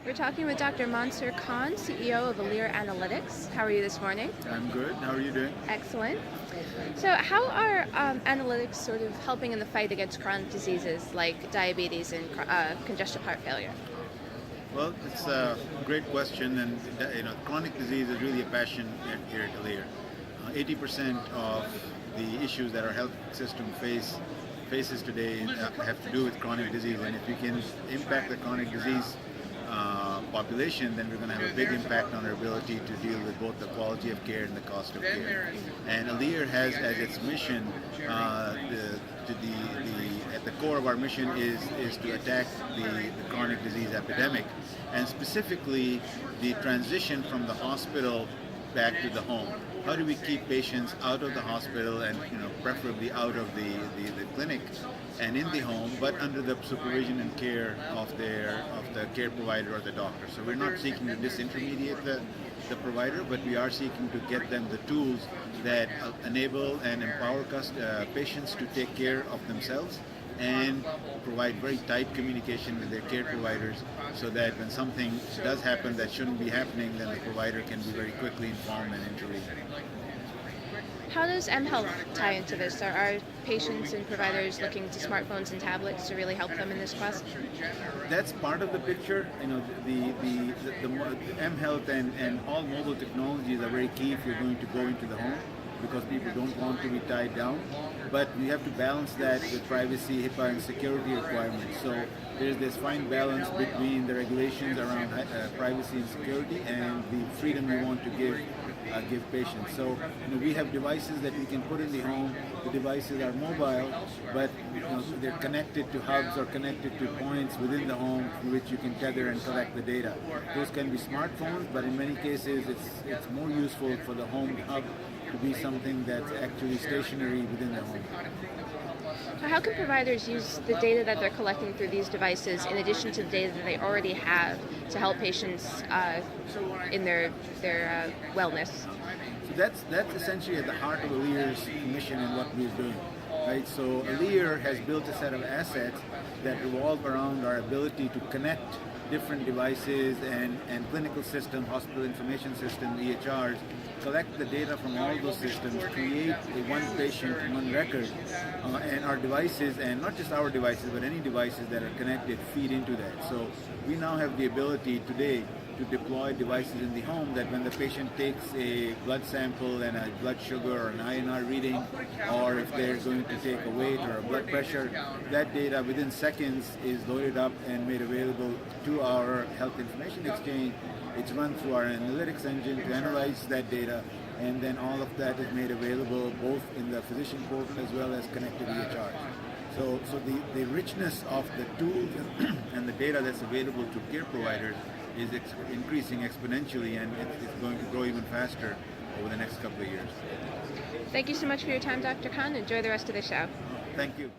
We're talking with Dr. Mansoor Khan, CEO of Alere Analytics. How are you this morning? I'm good. How are you doing? Excellent. So how are analytics sort of helping in the fight against chronic diseases like diabetes and congestive heart failure? Well, it's a great question, and chronic disease is really a passion here at Alere. 80% of the issues that our health system faces today have to do with chronic disease, and if we can impact the chronic disease population, then we're going to have a big impact on our ability to deal with both the quality of care and the cost of care. And Alere has as its mission, at the core of our mission is to attack the chronic disease epidemic, and specifically the transition from the hospital back to the home. How do we keep patients out of the hospital and preferably out of the clinic and in the home, but under the supervision and care of the care provider or the doctor. So we're not seeking to disintermediate the provider, but we are seeking to get them the tools that enable and empower patients to take care of themselves and provide very tight communication with their care providers, so that when something does happen that shouldn't be happening, then the provider can be very quickly informed and intervene. How does mHealth tie into this? Are patients and providers looking to smartphones and tablets to really help them in this quest? That's part of the picture. The mHealth and all mobile technologies are very key if you're going to go into the home, because people don't want to be tied down. But we have to balance that with privacy, HIPAA, and security requirements. So there's this fine balance between the regulations around privacy and security and the freedom we want to give patients. So we have devices that we can put in the home. The devices are mobile, but they're connected to hubs or connected to points within the home through which you can tether and collect the data. Those can be smartphones, but in many cases it's more useful for the home hub to be something that's actually stationary within the home. So how can providers use the data that they're collecting through these devices in addition to the data that they already have to help patients in their wellness? So that's essentially at the heart of Alere's mission and what we're doing. Right? So Alere has built a set of assets that revolve around our ability to connect different devices and clinical systems, hospital information system, EHRs, collect the data from all those systems, create a one patient, one record, and our devices, and not just our devices, but any devices that are connected, feed into that. So we now have the ability today to deploy devices in the home that when the patient takes a blood sample and a blood sugar or an INR reading, or if they're going to take a weight or a blood pressure, that data within seconds is loaded up and made available to our health information exchange. It's run through our analytics engine to analyze that data, and then all of that is made available both in the physician portal as well as connected EHRs. So the richness of the tools and the data that's available to care providers is increasing exponentially, and it's going to grow even faster over the next couple of years. Thank you so much for your time, Dr. Khan. Enjoy the rest of the show. Thank you.